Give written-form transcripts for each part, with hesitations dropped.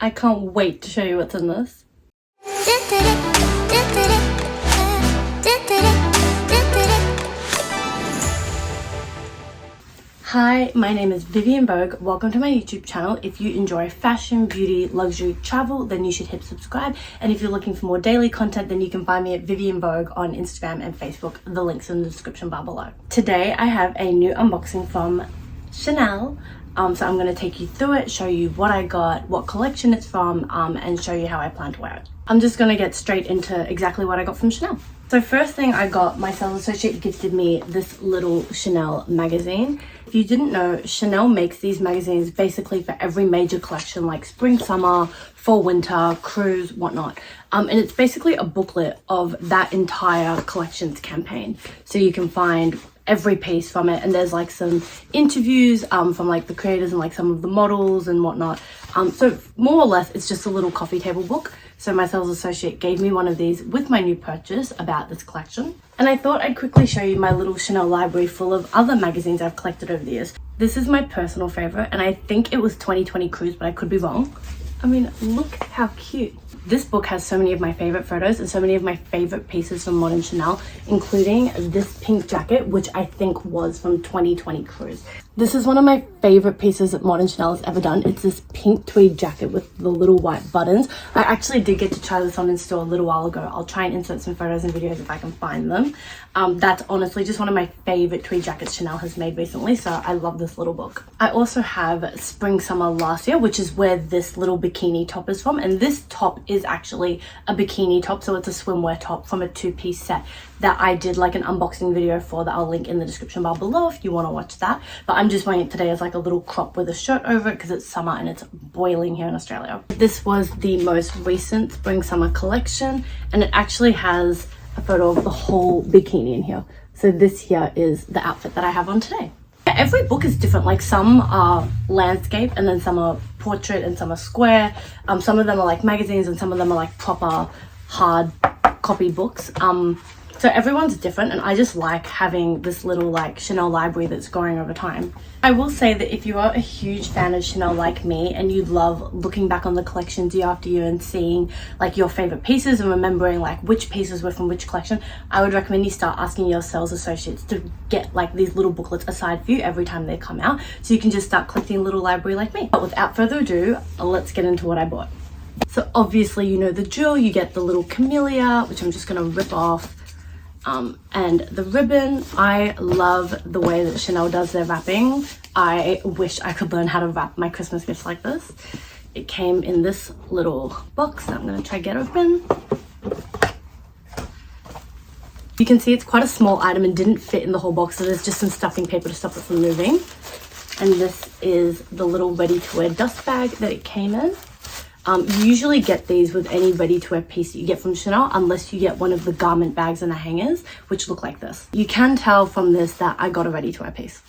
I can't wait to show you what's in this. Hi, my name is Vivian Bogue. Welcome to my YouTube channel. If you enjoy fashion, beauty, luxury, travel, then you should hit subscribe. And if you're looking for more daily content, then you can find me at Vivian Bogue on Instagram and Facebook. The link's in the description bar below. Today, I have a new unboxing from Chanel. So I'm going to take you through it, show you what I got, what collection it's from, and show you how I plan to wear it. I'm just going to get straight into exactly what I got from Chanel. So first thing I got, my sales associate gifted me this little Chanel magazine. If you didn't know, Chanel makes these magazines basically for every major collection like spring, summer, fall, winter, cruise, whatnot. And it's basically a booklet of that entire collections campaign. So you can find every piece from it, and there's like some interviews from like the creators and like some of the models and whatnot. So more or less it's just a little coffee table book. So my sales associate gave me one of these with my new purchase about this collection. And I thought I'd quickly show you my little Chanel library full of other magazines I've collected over the years. This is my personal favorite, and I think it was 2020 Cruise, but I could be wrong. I mean, look how cute. This book has so many of my favorite photos and so many of my favorite pieces from modern Chanel, including this pink jacket, which I think was from 2020 Cruise. This is one of my favorite pieces that modern Chanel has ever done. It's this pink tweed jacket with the little white buttons. I actually did get to try this on in store a little while ago. I'll try and insert some photos and videos if I can find them. That's honestly just one of my favorite tweed jackets Chanel has made recently, so I love this little book. I also have Spring Summer Last Year, which is where this little bikini top is from, and this top is actually a bikini top, so it's a swimwear top from a two-piece set that I did like an unboxing video for that I'll link in the description bar below if you want to watch that. But I'm just wearing it today as like a little crop with a shirt over it because it's summer and it's boiling here in Australia. This was the most recent spring summer collection, and it actually has a photo of the whole bikini in here. So this here is the outfit that I have on today. Every book is different. Like some are landscape and then some are portrait and some are square. Some of them are like magazines and some of them are like proper hard copy books. So everyone's different, and I just like having this little like Chanel library that's growing over time. I will say that if you are a huge fan of Chanel like me and you love looking back on the collections year after year and seeing like your favorite pieces and remembering like which pieces were from which collection, I would recommend you start asking your sales associates to get like these little booklets aside for you every time they come out, so you can just start collecting a little library like me. But without further ado, let's get into what I bought. So obviously you know the drill. You get the little camellia, which I'm just gonna rip off. And the ribbon. I love the way that Chanel does their wrapping. I wish I could learn how to wrap my Christmas gifts like this. It came in this little box that I'm going to try to get open. You can see it's quite a small item and didn't fit in the whole box, so there's just some stuffing paper to stop it from moving. And this is the little ready-to-wear dust bag that it came in. You usually get these with any ready-to-wear piece that you get from Chanel, unless you get one of the garment bags and the hangers, which look like this. You can tell from this that I got a ready-to-wear piece.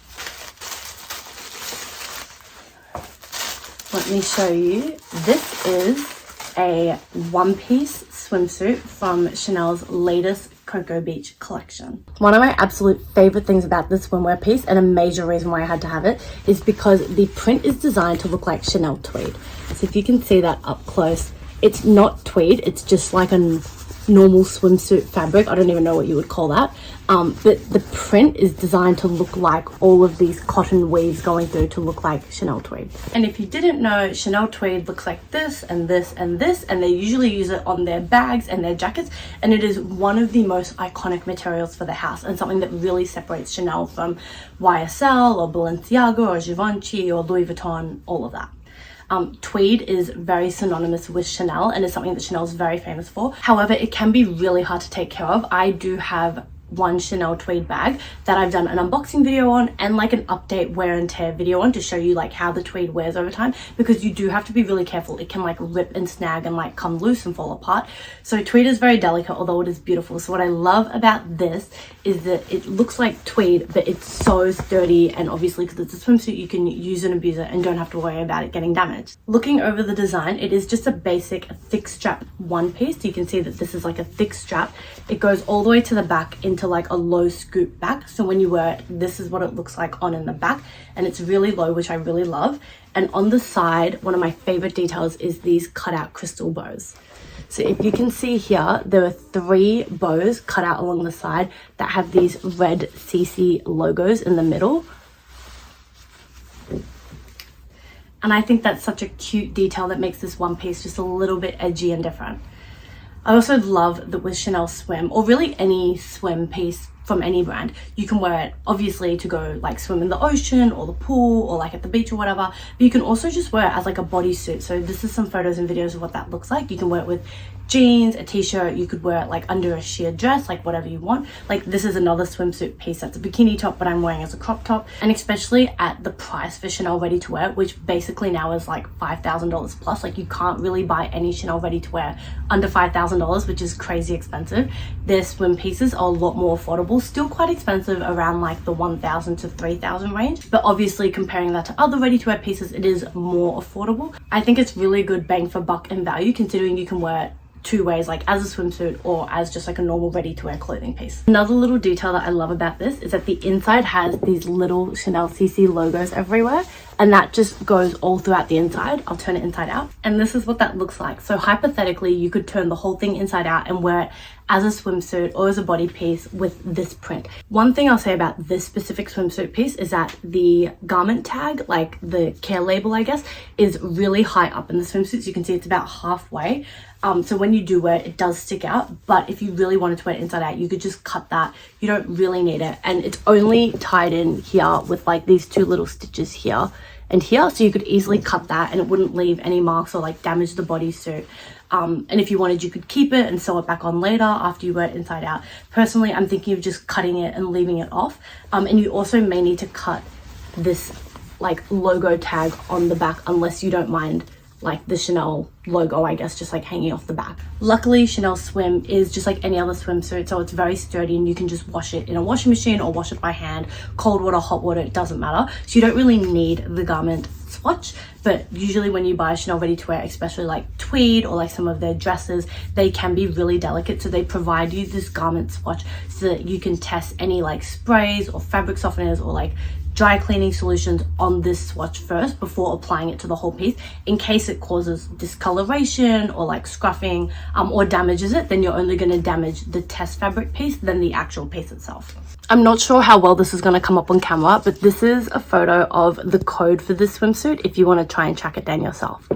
Let me show you. This is a one-piece swimsuit from Chanel's latest Coco Beach collection. One of my absolute favorite things about this swimwear piece, and a major reason why I had to have it, is because the print is designed to look like Chanel tweed. So if you can see that up close, it's not tweed, it's just like a normal swimsuit fabric. I don't even know what you would call that. But the print is designed to look like all of these cotton weaves going through to look like Chanel tweed. And if you didn't know, Chanel tweed looks like this and this and this, and they usually use it on their bags and their jackets, and it is one of the most iconic materials for the house and something that really separates Chanel from YSL or Balenciaga or Givenchy or Louis Vuitton, all of that. Tweed is very synonymous with Chanel and is something that Chanel is very famous for. However, it can be really hard to take care of. I do have one Chanel tweed bag that I've done an unboxing video on and like an update wear and tear video on to show you like how the tweed wears over time, because you do have to be really careful. It can like rip and snag and like come loose and fall apart. So tweed is very delicate, although it is beautiful. So what I love about this is that it looks like tweed, but it's so sturdy, and obviously because it's a swimsuit you can use and abuse it and don't have to worry about it getting damaged. Looking over the design, it is just a basic thick strap one piece. You can see that this is like a thick strap. It goes all the way to the back into like a low scoop back, so when you wear it, this is what it looks like on in the back, and it's really low, which I really love. And on the side, one of my favorite details is these cutout crystal bows. So if you can see here, there are 3 bows cut out along the side that have these red CC logos in the middle. And I think that's such a cute detail that makes this one piece just a little bit edgy and different. I also love that with Chanel Swim, or really any swim piece from any brand, you can wear it obviously to go like swim in the ocean or the pool or like at the beach or whatever, but you can also just wear it as like a bodysuit. So this is some photos and videos of what that looks like. You can wear it with jeans, a t-shirt, you could wear it like under a sheer dress, like whatever you want. Like this is another swimsuit piece that's a bikini top, but I'm wearing as a crop top. And especially at the price for Chanel ready to wear, which basically now is like $5,000 plus. Like you can't really buy any Chanel ready to wear under $5,000, which is crazy expensive. Their swim pieces are a lot more affordable, still quite expensive, around like the $1,000 to $3,000 range. But obviously comparing that to other ready to wear pieces, it is more affordable. I think it's really good bang for buck and value, considering you can wear it 2 ways, like as a swimsuit or as just like a normal ready to wear clothing piece. Another little detail that I love about this is that the inside has these little Chanel CC logos everywhere, and that just goes all throughout the inside. I'll turn it inside out, and this is what that looks like. So hypothetically, you could turn the whole thing inside out and wear it as a swimsuit or as a body piece with this print. One thing I'll say about this specific swimsuit piece is that the garment tag, like the care label, I guess, is really high up in the swimsuit. So you can see it's about halfway. So when you do wear it, it does stick out. But if you really wanted to wear it inside out, you could just cut that. You don't really need it. And it's only tied in here with like these 2 little stitches here and here. So you could easily cut that and it wouldn't leave any marks or like damage the bodysuit. And if you wanted, you could keep it and sew it back on later after you wear it inside out. Personally, I'm thinking of just cutting it and leaving it off. And you also may need to cut this like logo tag on the back, unless you don't mind like the Chanel logo, I guess, just like hanging off the back. Luckily, Chanel Swim is just like any other swimsuit, so it's very sturdy and you can just wash it in a washing machine or wash it by hand, cold water, hot water, it doesn't matter. So you don't really need the garment swatch. But usually when you buy Chanel ready to wear, especially like tweed or like some of their dresses, they can be really delicate. So they provide you this garment swatch so that you can test any like sprays or fabric softeners or like dry cleaning solutions on this swatch first before applying it to the whole piece, in case it causes discoloration or like scruffing or damages it. Then you're only going to damage the test fabric piece than the actual piece itself. I'm not sure how well this is going to come up on camera, but this is a photo of the code for this swimsuit if you want to try and track it down yourself.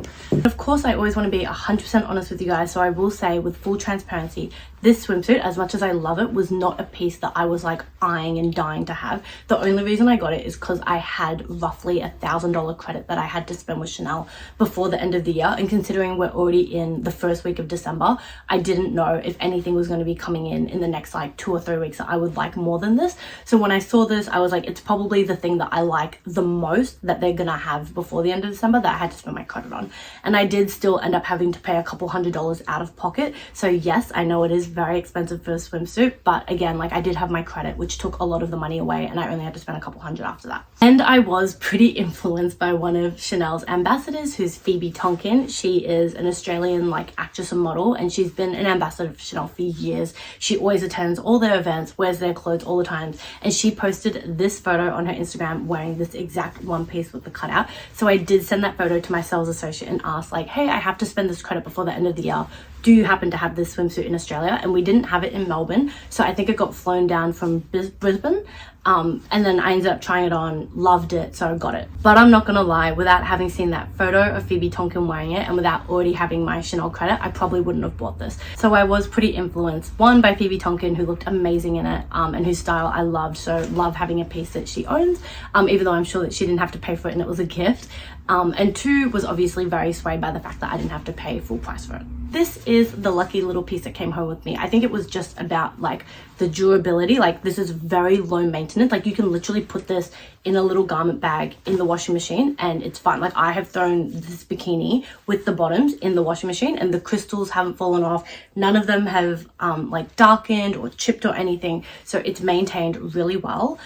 Of course, I always want to be 100% honest with you guys, so I will say with full transparency, this swimsuit, as much as I love it, was not a piece that I was like eyeing and dying to have. The only reason I got it is because I had roughly $1,000 credit that I had to spend with Chanel before the end of the year, and considering we're already in the first week of December, I didn't know if anything was going to be coming in the next like 2 or 3 weeks that I would like more than this. So when I saw this, I was like, it's probably the thing that I like the most that they're gonna have before the end of December that I had to spend my credit on. And I did still end up having to pay a couple $100s out of pocket. So yes, I know it is very expensive for a swimsuit, but again, like I did have my credit, which took a lot of the money away, and I only had to spend a couple $100 after that. And I was pretty influenced by one of Chanel's ambassadors, who's Phoebe Tonkin. She is an Australian like actress and model, and she's been an ambassador for Chanel for years. She always attends all their events, wears their clothes all the time, and she posted this photo on her Instagram wearing this exact one piece with the cutout. So I did send that photo to my sales associate and asked like, hey, I have to spend this credit before the end of the year. Do you happen to have this swimsuit in Australia? And we didn't have it in Melbourne, so I think it got flown down from Brisbane. And then I ended up trying it on, loved it, so I got it. But I'm not gonna lie, without having seen that photo of Phoebe Tonkin wearing it and without already having my Chanel credit, I probably wouldn't have bought this. So I was pretty influenced, one, by Phoebe Tonkin, who looked amazing in it, and whose style I loved, so love having a piece that she owns, even though I'm sure that she didn't have to pay for it and it was a gift. And two, was obviously very swayed by the fact that I didn't have to pay full price for it. This is the lucky little piece that came home with me. I think it was just about like the durability. Like this is very low maintenance. Like you can literally put this in a little garment bag in the washing machine and it's fine. Like I have thrown this bikini with the bottoms in the washing machine and the crystals haven't fallen off. None of them have like darkened or chipped or anything. So it's maintained really well.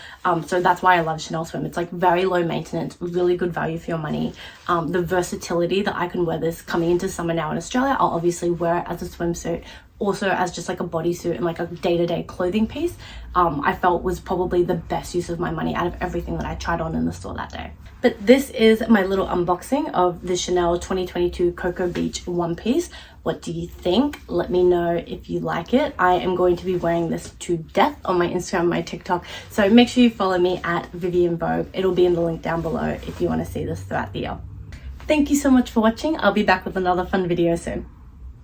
So that's why I love Chanel Swim. It's like very low maintenance, really good value for your money. The versatility that I can wear this coming into summer now in Australia. I'll obviously wear it as a swimsuit, also as just like a bodysuit and like a day-to-day clothing piece, I felt was probably the best use of my money out of everything that I tried on in the store that day. But this is my little unboxing of the Chanel 2022 Coco Beach one piece. What do you think? Let me know if you like it. I am going to be wearing this to death on my Instagram and my TikTok, so make sure you follow me at Vivian Vogue. It'll be in the link down below if you want to see this throughout the year. Thank you so much for watching. I'll be back with another fun video soon.